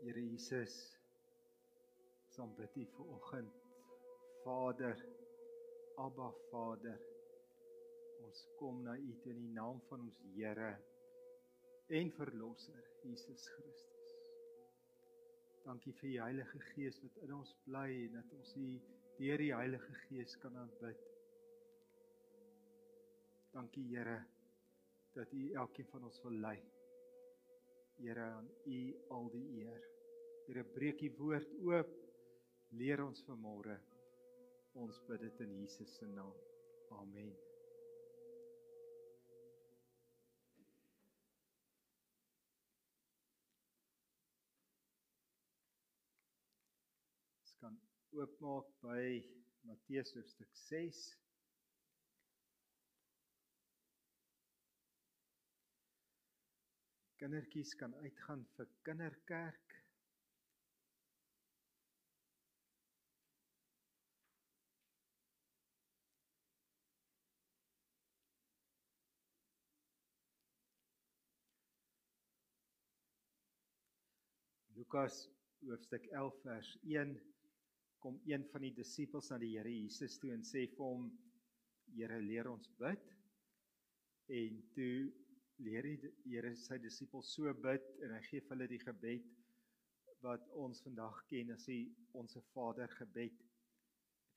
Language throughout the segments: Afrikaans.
Here Jesus, ons aanbid U vanoggend. Vader, Abba Vader, ons kom na U toe in die naam van ons Here en Verlosser, Jesus Christus. Dankie vir die Heilige Gees wat in ons bly en dat ons U deur die Heilige Gees kan aanbid. Dankie Here, dat U elkeen van ons wil lei. Here, aan U al die eer. Here, breek U woord oop, leer ons vanmôre. Ons bid dit in Jesus se naam. Amen. Ons kan oopmaak by Matteus hoofstuk 6. Kindertjies kan uitgaan vir kinderkerk. Lukas hoofstuk 11 vers 1 kom een van die disippels na die Here Jesus toe en sê vir hom: Here, leer ons bid. En toe leer die Here sy disippels so bid en hy gee vir hulle die gebed wat ons vandag ken as die Onse Vader gebed.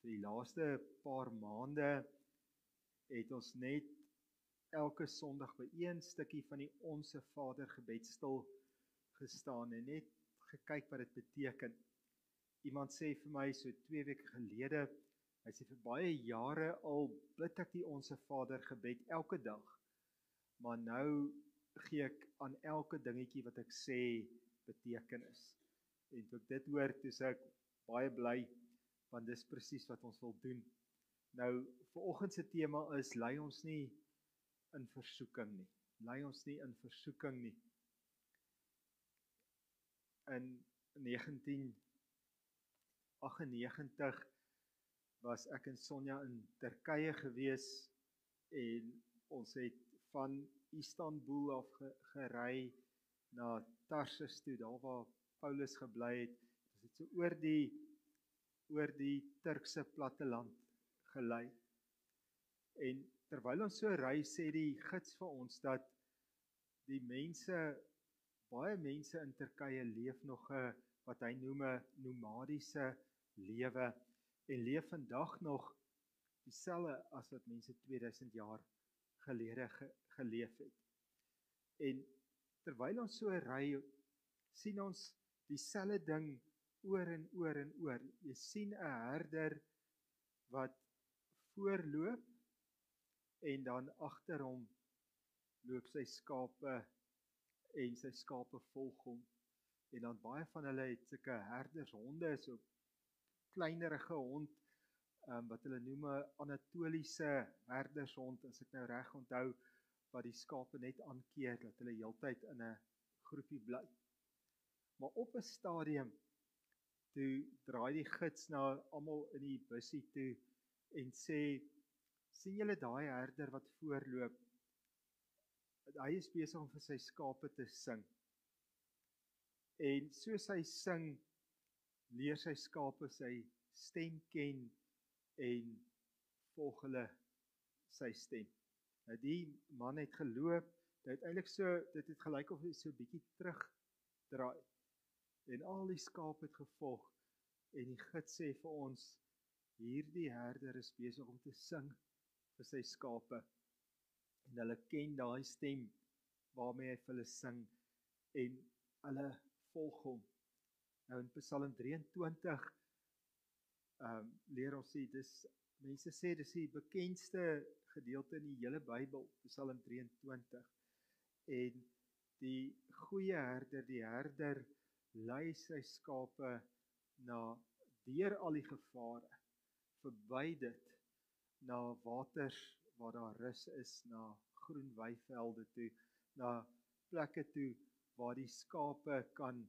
Vir die laaste paar maande het ons net elke Sondag by een stukkie van die Onse Vader gebed stil gestaan en net gekyk wat dit beteken. Iemand sê vir my so 2 weke gelede, hy sê vir baie jare al bid ek die Onse Vader gebed elke dag. Maar nou gee ek aan elke dingetjie wat ek sê betekenis. En toe ek dit hoor, toe sê ek baie bly, want dis presies wat ons wil doen. Nou, vanoggend se tema is, lei ons nie in versoeking nie. Lei ons nie in versoeking nie. In 1998 was ek en Sonja in Turkye gewees en ons het van Istanbul af gery na Tarsus toe, daar waar Paulus gebly het. Ons het so oor die Turkse platteland gelei. En terwyl ons so ry, sê die gids vir ons dat die baie mense in Turkye leef nog wat hy noem 'n nomadiese lewe en leef vandag nog dieselfde as wat mense 2000 jaar gelede geleef het. En terwyl ons so ry, sien ons dieselfde ding oor en oor en oor. Jy sien 'n herder wat voorloop en dan agter hom loop sy skape en sy skape volg hom. En dan baie van hulle het sulke herdershonde, so kleinerige hond, wat hulle noem 'n Anatoliese herdershond, as ek nou reg onthou, wat die skape net aankeer, dat hulle heeltyd in 'n groepie bly. Maar op 'n stadium, toe draai die gids na almal in die bussie toe en sê: sien julle daai herder wat voorloop? Hy is besig om vir sy skape te sing. En soos hy sing, leer sy skape sy stem ken en volg hulle sy stem. Nou die man het geloop, dit het gelyk of hy so 'n bietjie terugdraai. En al die skape het gevolg en die gids sê vir ons: hierdie herder is besig om te sing vir sy skape. En hulle ken daai stem waarmee hy vir hulle sing en hulle volg hom. Nou in Psalm 23 leer ons sê, mense sê dis die bekendste gedeelte in die hele Bybel, Psalm 23. En die goeie herder, die herder lei sy skape deur al die gevare, verby dit, na waters waar daar rus is, na groen weivelde toe, na plekke toe waar die skape kan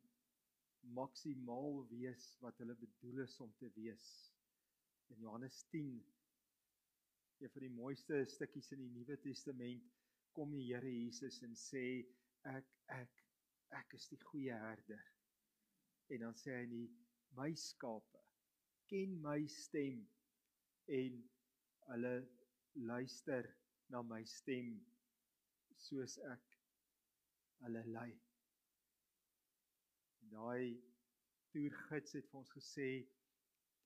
maksimaal wees wat hulle bedoel is om te wees. In Johannes 10, een van die mooiste stukkies in die Nuwe Testament, kom die Here Jesus en sê: ek is die goeie herder. En dan sê hy nie, my skape ken my stem en hulle luister na my stem soos ek hulle lei. Daai toergids het vir ons gesê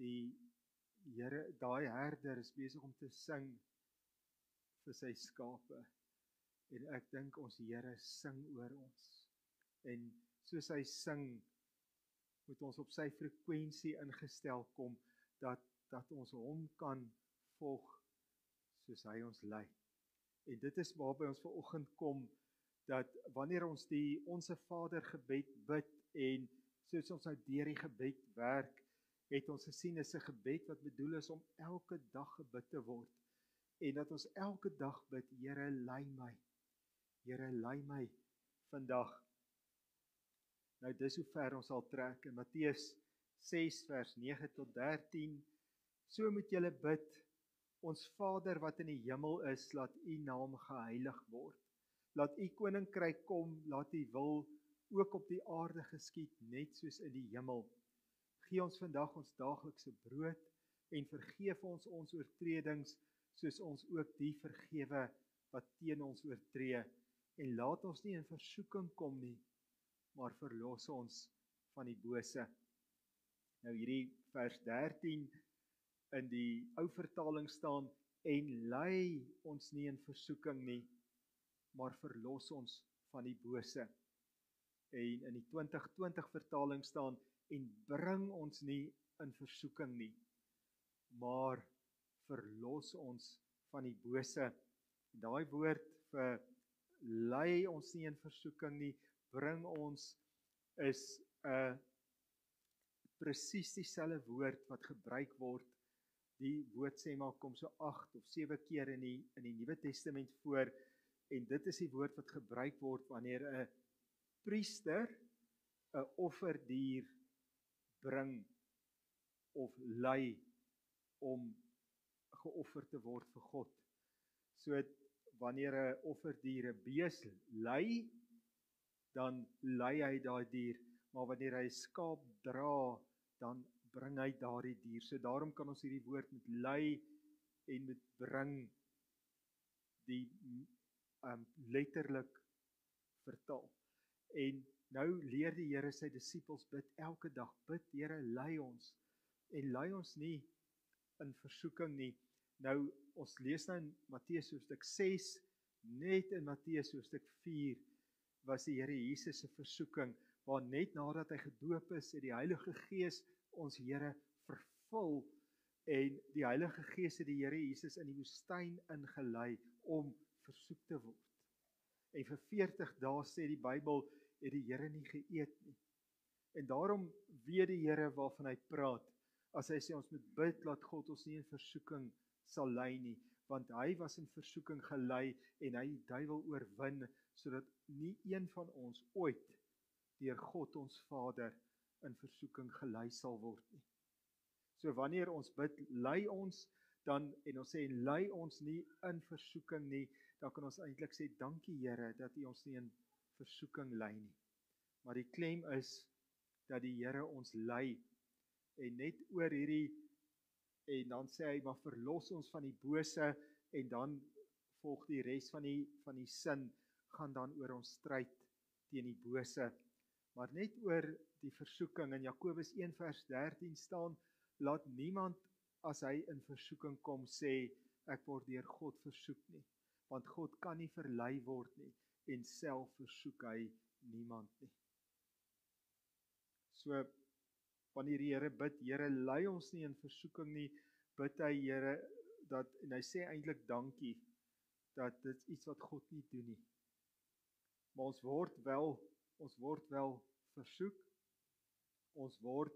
die Here, daai herder is besig om te sing vir sy skape. En ek dink ons Here sing oor ons. En soos hy sing, moet ons op sy frekwensie ingestel kom dat ons hom kan volg soos hy ons lei. En dit is waarby ons vanoggend kom, dat wanneer ons die Onse Vader gebed bid en soos ons nou deur die gebed werk, het ons gesien is 'n gebed wat bedoel is om elke dag gebid te word. En dat ons elke dag bid, Here lei my. Here lei my vandag. Nou dis hoe ver ons sal trek in Matteus 6 vers 9 tot 13. So moet julle bid, ons Vader wat in die hemel is, laat u naam geheilig word. Laat u koninkryk kom, laat u wil ook op die aarde geskied, net soos in die hemel. Gee ons vandag ons daaglikse brood en vergeef ons oortredings, soos ons ook die vergewe wat teen ons oortree. En laat ons nie in versoeking kom nie, maar verlos ons van die bose. Nou hierdie vers 13 in die ou vertaling staan, en lei ons nie in versoeking nie, maar verlos ons van die bose. En in die 2020 vertaling staan, en bring ons nie in versoeking nie, maar verlos ons van die bose. Daai woord vir lei ons nie in versoeking nie, bring ons is presies dieselfde woord wat gebruik word. Die woord sê maar kom so 8 of 7 keer in die Nuwe Testament voor, en dit is die woord wat gebruik word wanneer 'n priester 'n offerdier bring of lei om geoffer te word vir God. So wanneer 'n offerdier 'n bees lei, dan lei hy daai dier, maar wanneer hy 'n skaap dra, dan bring hy daardie dier. So daarom kan ons hierdie woord met lei en met bring die letterlik vertaal. En nou leer die Here sy disippels bid elke dag, bid Here lei ons, en lei ons nie in versoeking nie. Nou ons lees nou in Matteus hoofstuk 6, net in Matteus hoofstuk 4 was die Here Jesus se versoeking, waar net nadat hy gedoop is, het die Heilige Gees ons Here vervul, en die Heilige Gees het die Here Jesus in die woestyn ingelei om versoek te word. En vir 40 dae sê die Bybel, het die Here nie geëet nie. En daarom weet die Here waarvan hy praat, as hy sê ons moet bid, laat God ons nie in versoeking sal lei nie, want hy was in versoeking gelei, en hy die duiwel oorwin, sodat nie een van ons ooit deur God ons Vader in versoeking gelei sal word nie. So wanneer ons bid, lei ons, dan, en ons sê, lei ons nie in versoeking nie, dan kan ons eintlik sê, dankie Here, dat U ons nie in versoeking lei nie. Maar die klem is, dat die Here ons lei, en net oor hierdie, en dan sê hy, maar verlos ons van die bose, en dan volg die res van die sin, gaan dan oor ons stryd teen die bose. Maar net oor die versoeking, in Jakobus 1 vers 13 staan, laat niemand, as hy in versoeking kom, sê, ek word deur God versoek nie, want God kan nie verlei word nie, en self versoek hy niemand nie. So, wanneer die Here bid, Here lei ons nie in versoeking nie, bid hy Here, en hy sê eintlik dankie, dat dit iets wat God nie doen nie. Maar ons word wel versoek, ons word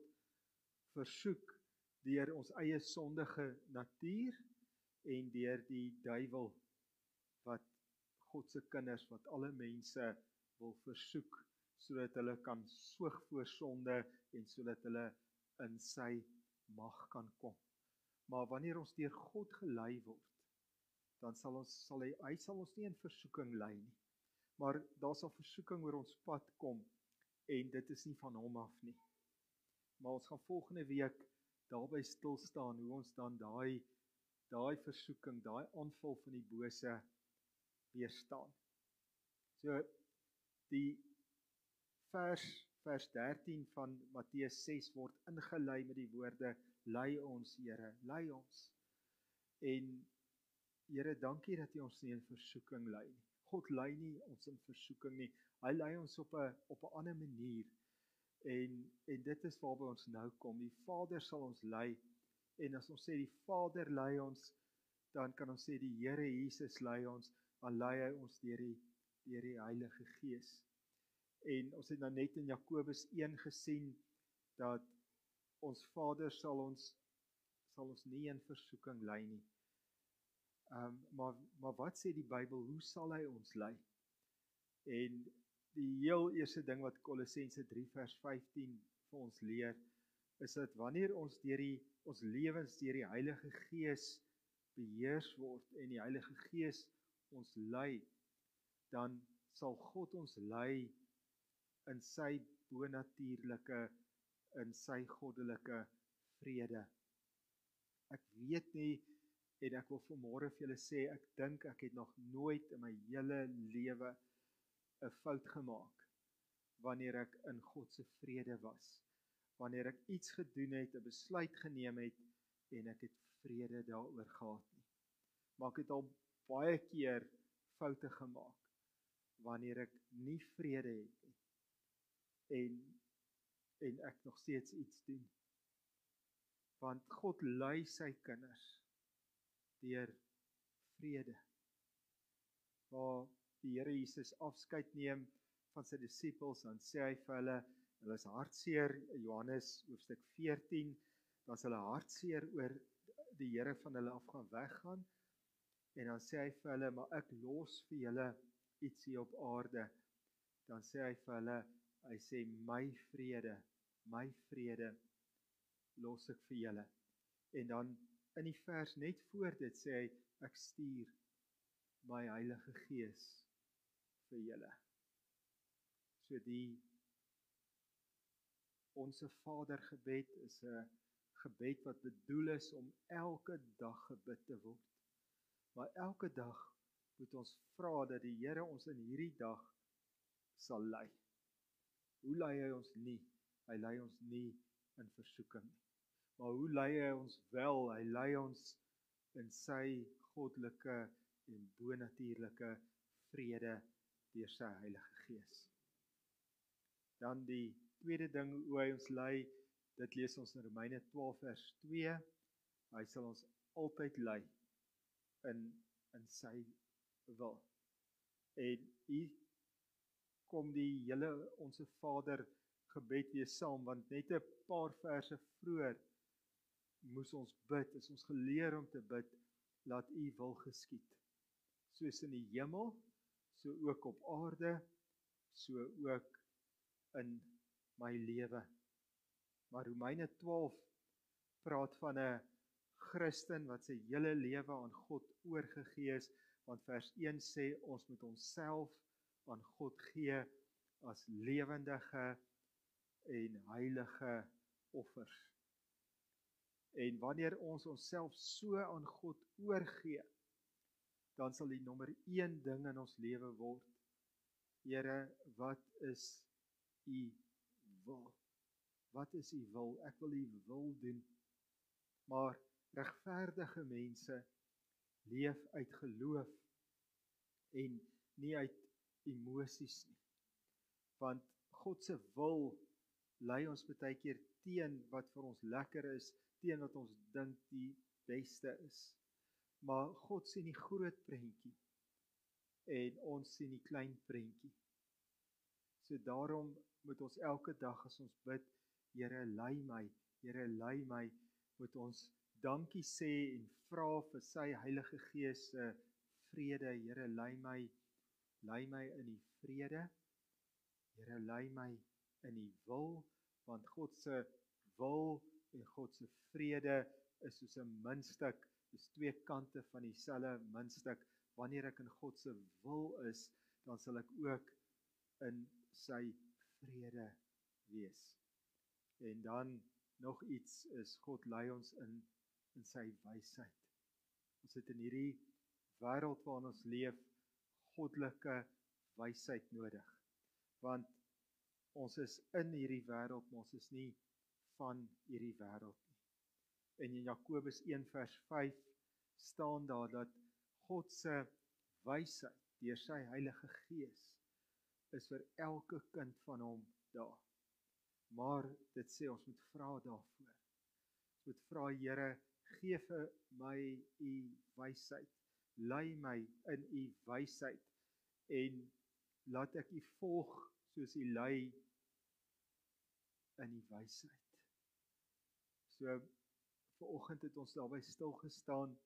versoek deur ons eie sondige natuur, en deur die duiwel, wat God se kinders, wat alle mense wil versoek, sodat hulle kan soeg voor sonde, en sodat hulle in sy mag kan kom. Maar wanneer ons deur God gelei word, dan sal hy sal ons nie in versoeking lei nie. Maar daar sal versoeking oor ons pad kom, en dit is nie van hom af nie. Maar ons gaan volgende week daarby stil staan hoe ons dan daai versoeking, daai aanval van die bose weerstaan. So die vers 13 van Matteus 6 word ingelei met die woorde: lei ons, Here, lei ons. En Here, dankie dat U ons nie in versoeking lei nie. God lei nie ons in versoeking nie. Hy lei ons op 'n ander manier. En dit is waarby ons nou kom. Die Vader sal ons lei. En as ons sê die Vader lei ons, dan kan ons sê die Here Jesus lei ons, dan lei hy ons deur die Heilige Gees. En ons het nou net in Jakobus 1 gesien dat ons Vader sal ons nie in versoeking lei nie. Maar wat sê die Bybel, hoe sal hy ons lei? En die heel eerste ding wat Kolossense 3 vers 15 vir ons leer, is dat wanneer ons ons lewens deur die Heilige Gees beheers word en die Heilige Gees ons lei, dan sal God ons lei in sy bonatuurlike, in sy goddelike vrede. Ek weet nie, en ek wil vanmôre vir julle sê, ek dink ek het nog nooit in my hele lewe 'n fout gemaak wanneer ek in God se vrede was. Wanneer ek iets gedoen het, 'n besluit geneem het en ek het vrede daaroor gehad nie. Maar ek het al baie keer foute gemaak wanneer ek nie vrede het nie. En ek nog steeds iets doen. Want God lei sy kinders deur vrede. Waar die Here Jesus afskeid neem van sy disippels, dan sê hy vir hulle is hartseer, Johannes hoofstuk 14, dan is hulle hartseer oor die Here van hulle af gaan weggaan, en dan sê hy vir hulle, maar ek los vir julle iets hier op aarde. Dan sê hy vir hulle, hy sê, my vrede los ek vir julle. En dan in die vers net voor dit sê hy, ek stuur my Heilige Gees vir julle. So Onse Vader gebed is 'n gebed wat bedoel is om elke dag gebid te word. Maar elke dag moet ons vra dat die Here ons in hierdie dag sal lei. Hoe lei hy ons nie? Hy lei ons nie in versoeking nie. Maar hoe lei hy ons wel? Hy lei ons in sy goddelike en bonatuurlike vrede deur sy Heilige Gees. Dan die tweede ding hoe hy ons lei, dit lees ons in Romeine 12 vers 2. Hy sal ons altyd lei in sy wil. En hier kom die hele Onse Vader gebed weer saam, want net 'n paar verse vroeër moes ons bid, is ons geleer om te bid, laat U wil geskied. Soos in die hemel, so ook op aarde, so ook in my lewe. Maar Romeine 12 praat van 'n Christen wat sy hele lewe aan God oorgegee is, want vers 1 sê ons moet onsself aan God gee as lewendige en heilige offers. En wanneer ons onsself so aan God oorgee, dan sal die nommer 1 ding in ons lewe word, Here, wat is U wil? Wat is U wil? Ek wil U wil doen. Maar regverdige mense leef uit geloof en nie uit emosies nie. Want God se wil lei ons baie keer teen wat vir ons lekker is, teen wat ons dink die beste is. Maar God sien die groot prentjie en ons sien die klein prentjie. So daarom moet ons elke dag as ons bid, Here lei my, moet ons dankie sê en vra vir sy Heilige Gees se vrede. Here lei my in die vrede. Here lei my in die wil, want God se wil en God se vrede is soos 'n muntstuk, dis 2 kante van dieselfde muntstuk. Wanneer ek in God se wil is, dan sal ek ook in sy vrede wees. En dan nog iets is, God lei ons in sy wysheid. Ons het in hierdie wêreld waarin ons leef, goddelike wysheid nodig. Want ons is in hierdie wêreld, maar ons is nie van hierdie wêreld nie. En in Jakobus 1 vers 5 staan daar dat God se wysheid deur sy Heilige Gees is vir elke kind van hom daar. Maar dit sê ons moet vra daarvoor. Ons moet vra, Here, gee vir my u wysheid. Lei my in u wysheid en laat ek u volg soos u lei in die wysheid. So vanoggend het ons daarby stil gestaan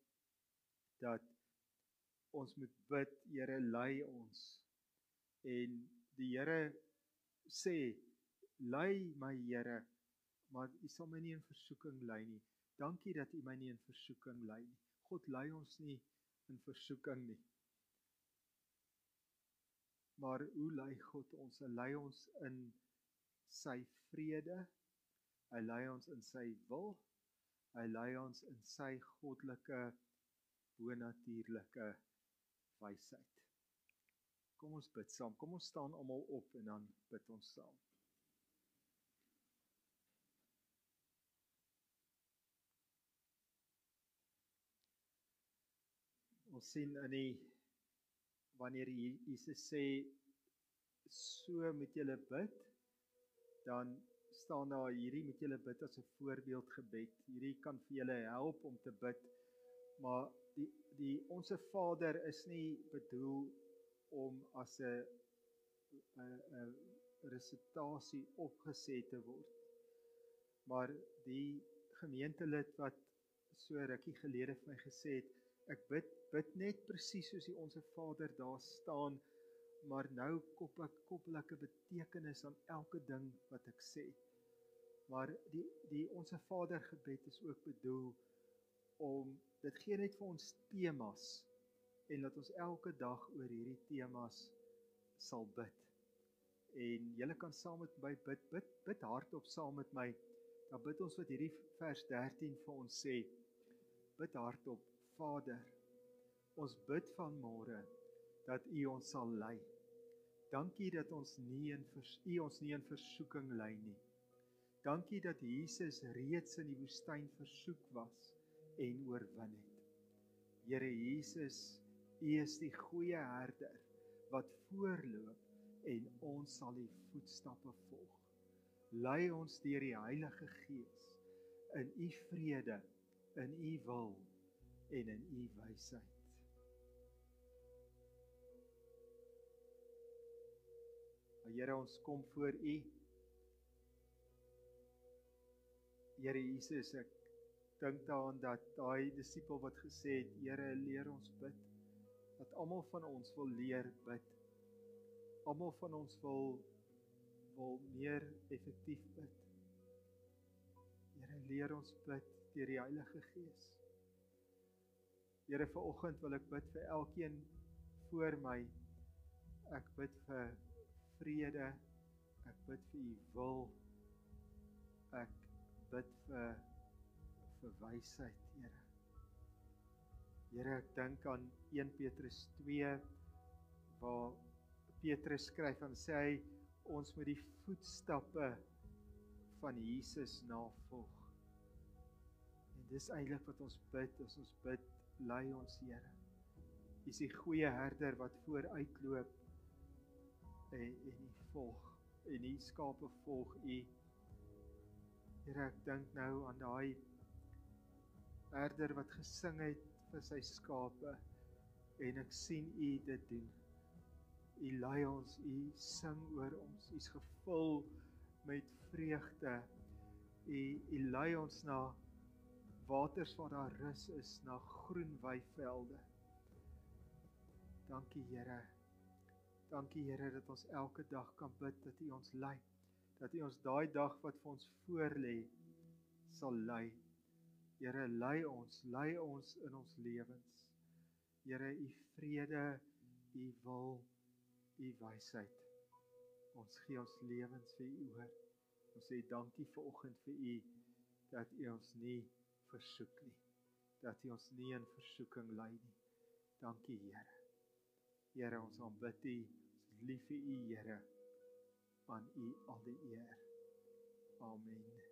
dat ons moet bid, Here, lei ons. En die Here sê, lei my Here, maar u sal my nie in versoeking lei nie. Dankie dat u my nie in versoeking lei nie. God lei ons nie in versoeking nie. Maar hoe lei God ons? Hy lei ons in sy vrede, hy lei ons in sy wil, hy lei ons in sy goddelike, bonatuurlike wysheid. Kom ons bid saam, kom ons staan almal op en dan bid ons saam. Ons sien wanneer Jesus sê, so moet julle bid, dan staan daar, hierdie moet julle bid as 'n voorbeeldgebed. Hierdie kan vir julle help om te bid, maar die Onse Vader is nie bedoel om as 'n resitasie opgesê te word. Maar die gemeentelid wat so rukkie gelede vir my gesê het, ek bid net presies soos die Onse Vader daar staan, maar nou koppel ek 'n betekenis aan elke ding wat ek sê. Maar die Onse Vader gebed is ook bedoel om, dit gee net vir ons temas, en dat ons elke dag oor hierdie temas sal bid. En julle kan saam met my bid hardop saam met my, dan bid ons wat hierdie vers 13 vir ons sê, bid hardop, Vader, ons bid vanmôre, dat u ons sal lei. Dankie dat u ons nie in versoeking lei nie. Dankie dat Jesus reeds in die woestyn versoek was en oorwin het. Here Jesus, u is die goeie herder wat voorloop en ons sal die voetstappe volg. Lei ons deur die Heilige Gees in u vrede, in u wil en in u wysheid. Here, ons kom voor u. Here Jesus, ek dink daaraan dat daai disipel wat gesê het, Here, leer ons bid, dat almal van ons wil leer bid. Almal van ons wil meer effektief bid. Here, leer ons bid deur die Heilige Gees. Here, vanoggend wil ek bid vir elkeen voor my. Ek bid vir vrede, ek bid vir u wil, ek bid vir wysheid, Here. Here, ek dink aan 1 Petrus 2, waar Petrus skryf en sê hy, ons moet die voetstappe van Jesus navolg. En dis eintlik wat ons bid, as ons bid, lei ons, Here. U is die goeie herder wat vooruitloop en u volg, en die skape volg u. Here, ek dink nou aan daai herder wat gesing het vir sy skape, en ek sien u dit doen. U lei ons, u sing oor ons, u is gevul met vreugde, u lei ons na waters waar daar rus is, na groen weivelde. Dankie Here. Dankie Here dat ons elke dag kan bid dat u ons lei, dat u ons daai dag wat vir ons voorlê sal lei. Here, lei ons in ons lewens. Here, u vrede, u wil, u wysheid. Ons gee ons lewens vir u oor Ons sê dankie vanoggend vir U, dat U ons nie versoek nie, dat U ons nie in versoeking lei nie. Dankie Here. Here, ons aanbid U, ons is lief vir U Here, aan U al die eer. Amen.